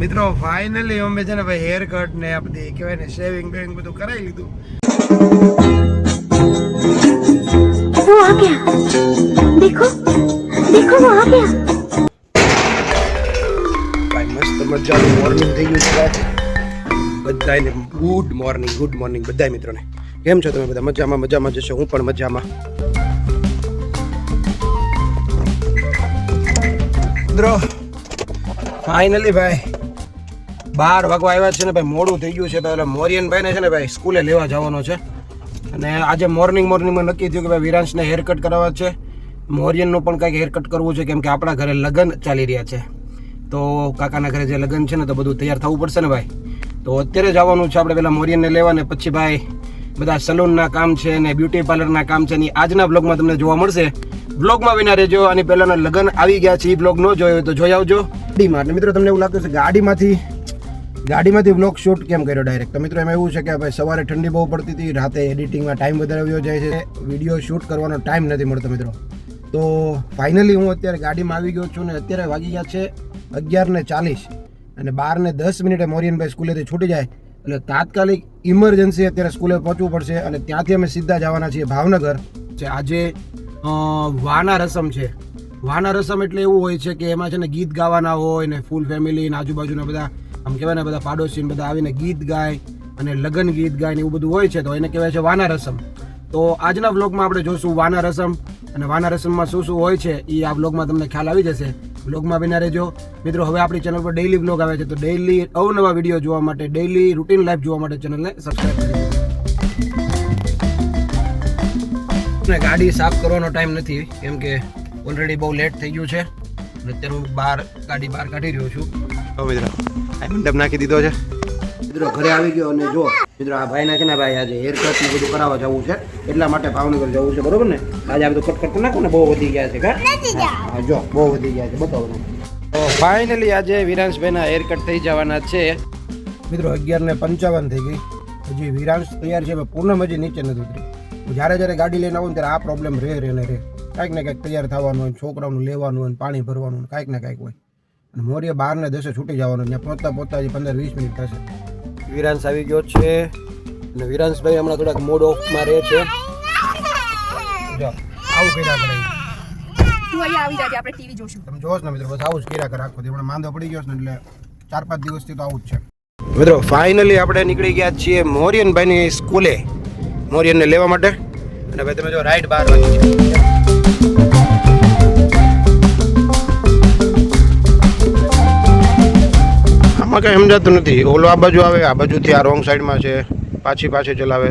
મિત્રો ફાઇનલી અમે છે ને ભાઈ હેર કટ ને આ બધી કહેવાય ને શેવિંગ બેવિંગ બધું કરાવી લીધું. वो आ गया, देखो देखो वो आ गया. ભાઈ મસ્ત મજાનું મોર્નિંગ થઈ ગયું છે ભાઈ. બધાને ગુડ મોર્નિંગ બધા મિત્રોને. કેમ છો તમે બધા? મજામાં જશો? હું પણ મજામાં. મિત્રો ફાઇનલી ભાઈ 12 વાગવા આવ્યા છે ને ભાઈ, મોડું થઈ ગયું છે ભાઈ. મોરિયન ભાઈને છે ને ભાઈ સ્કૂલે લેવા જવાનો છે અને આજે મોર્નિંગમાં નક્કી થયું કે ભાઈ વિરાંશને હેર કટ કરાવવા છે. મોરિયનનું પણ કંઈક હેર કટ કરવું છે કેમ કે આપણા ઘરે લગ્ન ચાલી રહ્યા છે. તો કાકાના ઘરે જે લગ્ન છે ને તો બધું તૈયાર થવું પડશે ને ભાઈ. તો અત્યારે જવાનું છે આપણે પહેલાં મોરિયનને લેવા ને પછી ભાઈ બધા સલૂનના કામ છે ને બ્યુટી પાર્લરના કામ છે ને આજના બ્લોગમાં તમને જોવા મળશે. બ્લોગમાં વિના રહેજો. અને પહેલાંના લગ્ન આવી ગયા છે, એ બ્લોગ ન જોયો હોય તો જોઈ આવજો. ગાડીમાં મિત્રો તમને એવું લાગતું છે ગાડીમાંથી બ્લોગ શૂટ કેમ કર્યો ડાયરેક્ટ? તો મિત્રો એમાં એવું છે કે ભાઈ સવારે ઠંડી બહુ પડતી હતી, રાતે એડિટિંગમાં ટાઈમ વધારે વયો જાય છે, વિડીયો શૂટ કરવાનો ટાઈમ નથી મળતો મિત્રો. તો ફાઇનલી હું અત્યારે ગાડીમાં આવી ગયો છું ને અત્યારે વાગી ગયા છે 11:40 અને 12:10 મોરિયનભાઈ સ્કૂલેથી છૂટી જાય એટલે તાત્કાલિક ઇમરજન્સી અત્યારે સ્કૂલે પહોંચવું પડશે અને ત્યાંથી અમે સીધા જવાના છીએ ભાવનગર. આજે વાના રસમ છે. વાના રસમ એટલે એવું હોય છે કે એમાં છે ને ગીત ગાવાના હોય ને ફૂલ ફેમિલી ને આજુબાજુના બધા આમ કહેવાય ને બધા પાડોશી બધા આવીને ગીત ગાય અને લગ્ન ગીત ગાય ને એવું બધું હોય છે, તો એને કહેવાય છે વાના રસમ. તો આજના વ્લોગમાં આપણે જોશું વાના રસમ અને વાના રસમમાં શું શું હોય છે એ આ વ્લોગમાં તમને ખ્યાલ આવી જશે. વ્લોગમાં બિના રહેજો મિત્રો. હવે આપણી ચેનલ પર ડેઈલી વ્લોગ આવે છે તો ડેઈલી અવનવા વિડીયો જોવા માટે, ડેઈલી રૂટીન લાઈફ જોવા માટે ચેનલને સબસ્ક્રાઈબ કરી દેજો. ગાડી સાફ કરવાનો ટાઈમ નથી કેમ કે ઓલરેડી બહુ લેટ થઈ ગયું છે અને અત્યારે હું ગાડી બહાર કાઢી રહ્યો છું. તો મિત્રો આ મંડપ નાખી દીધો છે. મિત્રો ઘરે આવી ગયો અને જો મિત્રો આ ભાઈના છે ને ભાઈ આજે હેર કટ ને બધું કરાવવા જવું છે એટલા માટે ભાવનગર જવું છે, બરોબર ને? આજે આ બધું કટ કરી નાખો ને, બહુ વધી ગયા છે. હા જો બહુ વધી ગયા છે, બતાવો ને. તો ફાઇનલી આજે વિરાંશભાઈના હેર કટ થઈ જવાના છે મિત્રો. 11:55 થઈ ગઈ, હજી વિરાંશ તૈયાર છે, પૂનમ હજી નીચે નથી ઉતરી. જ્યારે ગાડી લઈને આવું ને ત્યારે આ પ્રોબ્લેમ રહે ને કાંઈક ને કાંઈક તૈયાર થવાનું હોય, છોકરાઓનું લેવાનું હોય, પાણી ભરવાનું હોય, કાંઈક ને કાંઈક હોય. અને મોરીએ 12:10 છૂટી જવાનું, ત્યાં પહોંચતા હજી 15-20 મિનિટ થશે. વિરાંશ આવી ગયો છે અને વિરાંશભાઈ હમણાં થોડાક મૂડ ઓફમાં રહે છે. જો આવું કર્યા કરે. તું અહીંયા આવી જાજે, આપણે ટીવી જોશું. તમે જોશ ને મિત્રો, બસ આવું જ કર્યા કરે આખો દી. હમણાં માંદો પડી ગયો છે ને એટલે 4-5 દિવસથી તો આવું જ છે મિત્રો. ફાઇનલી આપણે નીકળી ગયા છીએ મોરિયનભાઈની સ્કૂલે મોરિયનને લેવા માટે. અને ભાઈ તમે જો રાઈડ 12 વાગી છે. આમાં કઈ સમજાતું નથી. ઓલો આ બાજુ આવે, આ બાજુથી આ રોંગ સાઈડમાં છે, પાછી ચલાવે.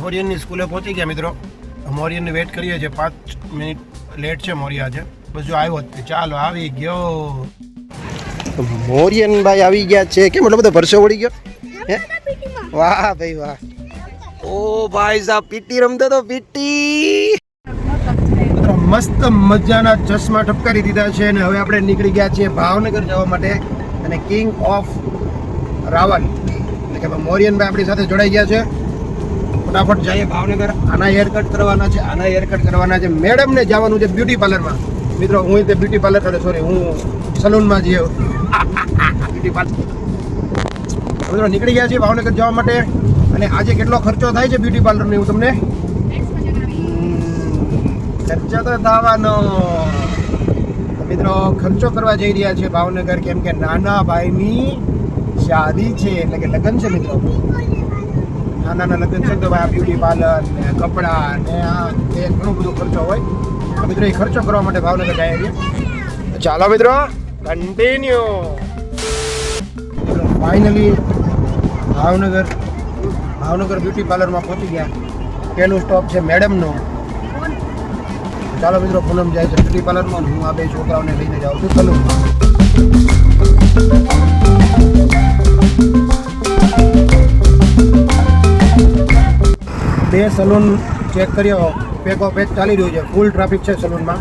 મોરિયનની સ્કૂલે પહોંચી ગયા મિત્રો. મોરિયનની વેઇટ કરીએ છીએ, 5 મિનિટ લેટ છે મોરિયા આજે. બસ જો આવ્યો જ. ચાલો આવી ગયો મોરિયનભાઈ આવી ગયા છે. કેમ એટલો બધો પરસો વળી ગયો? હે વાહ ભાઈ વાહ. ઓ ભાઈ સાહેબ પીટી રમતો તો પીટી. મસ્ત મજાના ચશ્મા ઠપકારી દીધા છે અને હવે આપણે નીકળી ગયા છીએ ભાવનગર જવા માટે. અને કિંગ ઓફ રાવલ એટલે કે મોરિયનભાઈ આપણી સાથે જોડાઈ ગયા છે. ફટાફટ જઈએ ભાવનગર. આના હેર કટ કરવાના છે. મેડમને જવાનું છે બ્યુટી પાર્લરમાં. મિત્રો હું તે બ્યુટી પાર્લર હું સલૂનમાં જઈએ બ્યુટી પાર્લર. મિત્રો નીકળી ગયા છીએ ભાવનગર જવા માટે. અને આજે કેટલો ખર્ચો થાય છે બ્યુટી પાર્લરનો એવું તમને ખર્ચો તો થવાનો. મિત્રો ખર્ચો કરવા જઈ રહ્યા છે ભાવનગર કેમ કે નાના ભાઈની શાદી છે એટલે કે લગ્ન છે મિત્રો. નાના લગ્ન છે તો ભાઈ બ્યુટી પાર્લર ને કપડાં ને આ તે ઘણો બધો ખર્ચો હોય. તો મિત્રો એ ખર્ચો કરવા માટે ભાવનગર જઈએ છીએ. ચાલો મિત્રો કન્ટિન્યુ. ફાઇનલી ભાવનગર બ્યુટી પાર્લરમાં પહોંચી ગયા. પહેલું સ્ટોપ છે મેડમનો. ચાલો મિત્રો પૂનમ જાય છે બ્યુટી પાર્લરમાં. હું આ બે છોકરાઓને લઈને જાઉં છું સલૂનમાં. બે સલૂન ચેક કર્યો, પેકો પેક ચાલી રહ્યું છે, ફૂલ ટ્રાફિક છે સલૂનમાં.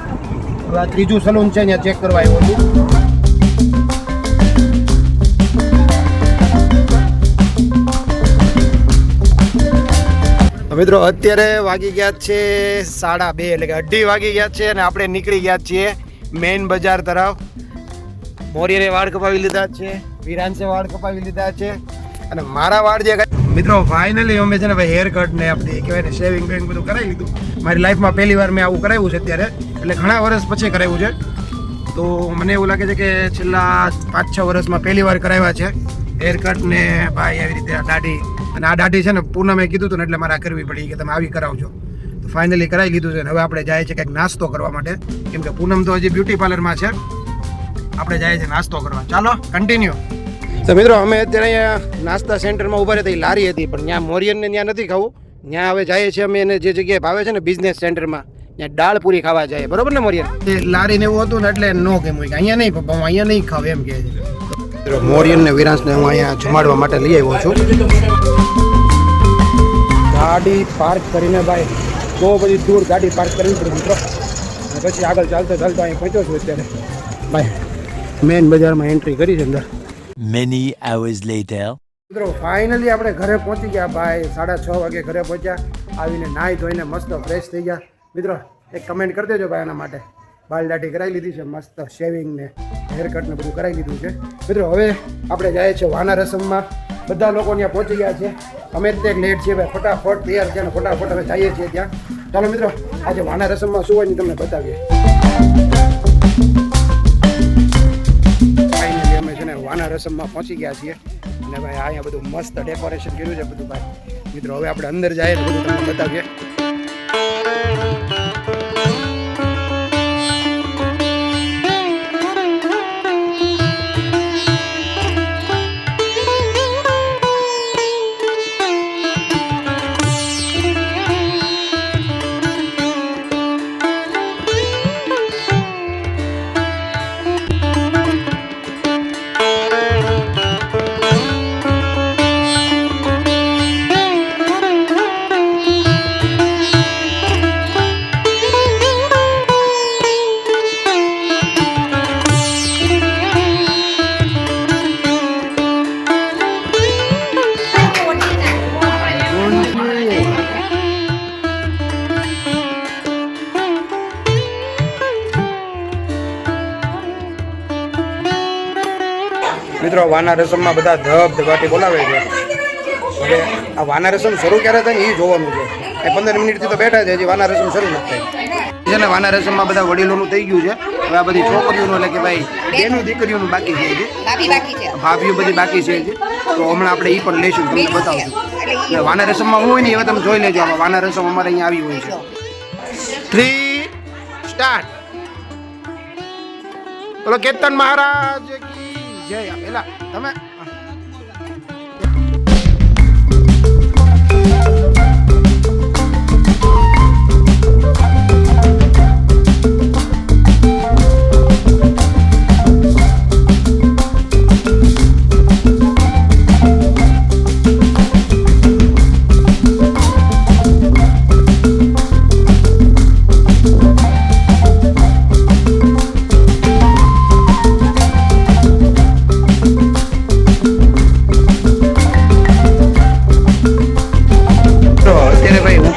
હવે આ ત્રીજું સલૂન છે ત્યાં ચેક કરવા આવ્યો છું. તો મિત્રો અત્યારે વાગી ગયા છે 2:30 એટલે કે 2:30 વાગી ગયા છે અને આપણે નીકળી ગયા છીએ મેઇન બજાર તરફ. મોરીએ વાળ કપાવી લીધા છે, વિરાંશે વાળ કપાવી લીધા છે અને મારા વાળ જે મિત્રો ફાઇનલી અમે છે ને ભાઈ હેર કટ ને આપણે કહેવાય ને શેવિંગ બેવિંગ બધું કરાવી લીધું. મારી લાઈફમાં પહેલી વાર મેં આવું કરાવ્યું છે અત્યારે, એટલે ઘણા વર્ષ પછી કરાવ્યું છે. તો મને એવું લાગે છે કે છેલ્લા 5-6 વર્ષમાં પહેલી વાર કરાવ્યા છે હેર કટ ને ભાઈ આવી રીતે દાઢી. અને આ દાઢી છે ને પૂનમે કીધું હતું ને એટલે મારે કરવી પડી કે તમે આવી કરાવજો. તો ફાઇનલી કરાવી લીધું છે. હવે આપણે જાય છે કંઈક નાસ્તો કરવા માટે, કેમ કે પૂનમ તો હજી બ્યુટી પાર્લરમાં છે, આપણે જાય છે નાસ્તો કરવા. ચાલો કન્ટિન્યુ. તો મિત્રો અમે અત્યારે અહીંયા નાસ્તા સેન્ટરમાં ઊભા રહેતા, લારી હતી પણ ત્યાં મોરિયનને ત્યાં નથી ખાવું. ત્યાં હવે જઈએ છીએ અમે એને જે જગ્યાએ ભાવે છે ને બિઝનેસ સેન્ટરમાં, ત્યાં દાળ પૂરી ખાવા જાય. બરોબર ને મોરિયન? એ લારીને એવું હતું ને એટલે નો ગમ્યું કે અહીંયા નહીં પપ્પા, હું અહીંયા નહીં ખાવ એમ કહે છે. મોરિયન ને વિરાંશને હું અહીંયા જમાડવા માટે લઈ આવ્યો છું. ગાડી પાર્ક કરીને ભાઈ બહુ બધી દૂર ગાડી પાર્ક કરવી પડે મિત્રો, અને પછી આગળ ચાલતો ચાલતો અહીં પહોંચ્યો છું અત્યારે ભાઈ મેઇન બજારમાં એન્ટ્રી કરી છે અંદર. Many hours later. મિત્રો ફાઇનલી આપણે ઘરે પહોંચી ગયા ભાઈ, 6:30 વાગે ઘરે પહોંચ્યા. આવીને નાહી ધોઈને મસ્ત ફ્રેશ થઈ ગયા. મિત્રો એક કમેન્ટ કરી દેજો ભાઈ આના માટે. બાલ દાઢી કરાવી લીધી છે, મસ્ત શેવિંગ ને હેરકટ ને બધું કરાવી લીધું છે. મિત્રો હવે આપણે જઈએ છીએ વાના રસમમાં. બધા લોકો ત્યાં પહોંચી ગયા છે, અમે જ તે લેટ છીએ ભાઈ, ફટાફટ તૈયાર છે અને ફટાફટ અમે જઈએ છીએ ત્યાં. ચાલો મિત્રો આજે વાના રસમમાં શું હોય ને તમને બતાવીએ. ફાઇનલી અમે છે ને વાના રસમમાં પહોંચી ગયા છીએ અને ભાઈ અહીંયા બધું મસ્ત ડેકોરેશન કર્યું છે બધું ભાઈ. મિત્રો હવે આપણે અંદર જઈએ તો બધું તમને બતાવીએ. મિત્રો વાના રસમમાં બધા ધબધબાટી બોલાવે છે. હવે આ વાના રસમ શરૂ ક્યારે થાય ને એ જોવાનું છે. એ 15 મિનિટથી તો બેઠા છે, હજી વાના રસમ શરૂ નથી થઈ છે ને. વાના રસમમાં બધા વડીલોનું થઈ ગયું છે. હવે આ બધી છોકરીઓનું એટલે કે ભાઈ બેનું દીકરીઓનું બાકી છે, હજી ભાભીઓ બધી બાકી છે હજી. તો હમણાં આપણે એ પણ લઈશું, તમને બતાવશું. વાના રસમમાં હું હોય ને હવે તમે જોઈ લેજો. આમાં વાના રસમ અમારે અહીંયા આવી હોય છે. 3 સ્ટાર્ટ. બોલો કેતન મહારાજ જય. પેલા તમે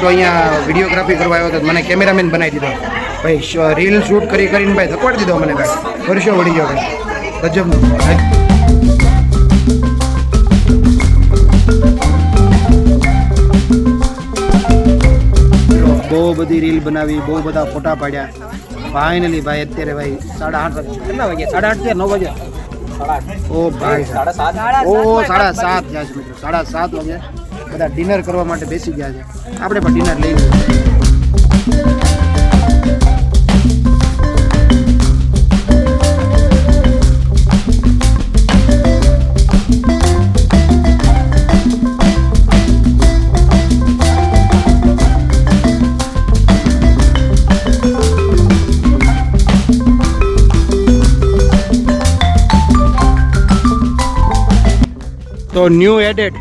અહીંયા વિડીયોગ્રાફી કરવા આવ્યો હતો, મને કેમેરામેન બનાવી દીધો ભાઈ. રીલ શૂટ કરીને ભાઈ થકવાડી દીધો મને ભાઈ. વર્ષો વળી ગયો ભાઈ, ગજબનો. બહુ બધી રીલ બનાવી, બહુ બધા ફોટા પાડ્યા. ફાઇનલી ભાઈ અત્યારે ભાઈ 8:30 કેટલા વાગ્યા? 8:30 9 વાગ્યા. ઓ ભાઈ 7:30. ઓ 7:30 થયા છે મિત્રો, 7:30 વાગે બધા ડિનર કરવા માટે બેસી ગયા છે. આપણે પણ ડિનર લઈ લઈએ. તો ન્યૂ એડેડ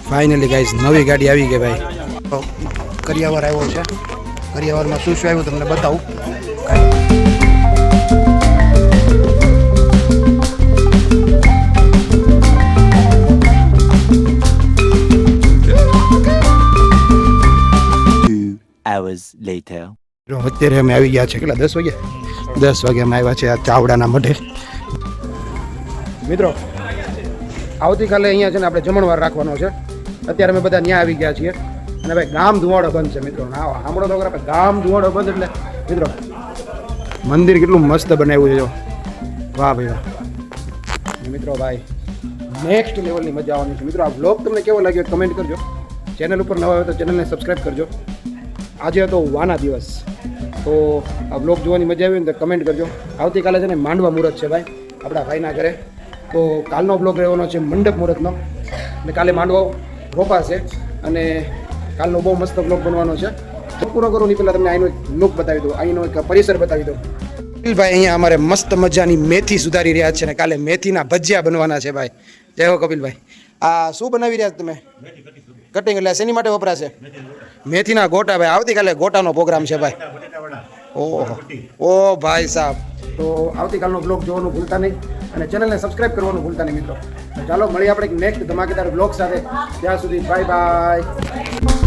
ફાઇનલી ગાઈઝ નવી ગાડી આવી ગઈ ભાઈ. કરિયાવર આવ્યો છે. કરિયાવરમાં શું શું આવ્યું તમને બતાવું. hours later. અત્યારે અમે આવી ગયા છે કેટલા 10 વાગ્યા 10 વાગે અમે આવ્યા છે આ ચાવડાના મઢે. મિત્રો આવતીકાલે અહીંયા છે ને આપણે જમણવાર રાખવાનો છે. અત્યારે અમે બધા ત્યાં આવી ગયા છીએ અને ભાઈ ગામ ધુવાડો બંધ છે મિત્રો. ના સાંભળો તો ખરા, ગામ ધુવાડો બંધ એટલે મિત્રો મંદિર કેટલું મસ્ત બનાવ્યું છે જો. વાહ ભાઈ વાહ. અને મિત્રો ભાઈ નેક્સ્ટ લેવલની મજા આવવાની છે. મિત્રો આ વ્લોગ તમને કેવો લાગ્યો કમેન્ટ કરજો. ચેનલ ઉપર નવા હોય તો ચેનલને સબસ્ક્રાઈબ કરજો. આજે હતો વાના દિવસ, તો આ બ્લોગ જોવાની મજા આવી ને તો કમેન્ટ કરજો. આવતીકાલે છે ને માંડવા મુહૂર્ત છે ભાઈ આપણા ભાઈના ઘરે, તો કાલનો બ્લોગ રહેવાનો છે મંડપ મુહૂર્તનો. અને કાલે માંડવો રોપાશે અને કાલનો બહુ મસ્ત બ્લોગ બનવાનો છે. તો પૂરો કરું નહીં પહેલાં તમને અહીંનો એક લુક બતાવી દઉં, અહીંનો એક પરિસર બતાવી દઉં. કપિલભાઈ અહીંયા અમારે મસ્ત મજાની મેથી સુધારી રહ્યા છે ને કાલે મેથીના ભજીયા બનવાના છે ભાઈ. જય હો કપિલભાઈ. આ શું બનાવી રહ્યા છો તમે? કટિંગ એટલે શેની માટે વપરાશે? મેથીના ગોટા ભાઈ. આવતીકાલે ગોટાનો પ્રોગ્રામ છે ભાઈ. ઓહો ઓ ભાઈ સાહેબ. તો આવતીકાલનો બ્લોગ જોવાનું ભૂલતા નહીં અને ચેનલને સબસ્ક્રાઈબ કરવાનું ભૂલતા નહીં મિત્રો. ચાલો મળીએ આપણે નેક્સ્ટ ધમાકેદાર બ્લોગ સાથે. ત્યાં સુધી બાય બાય.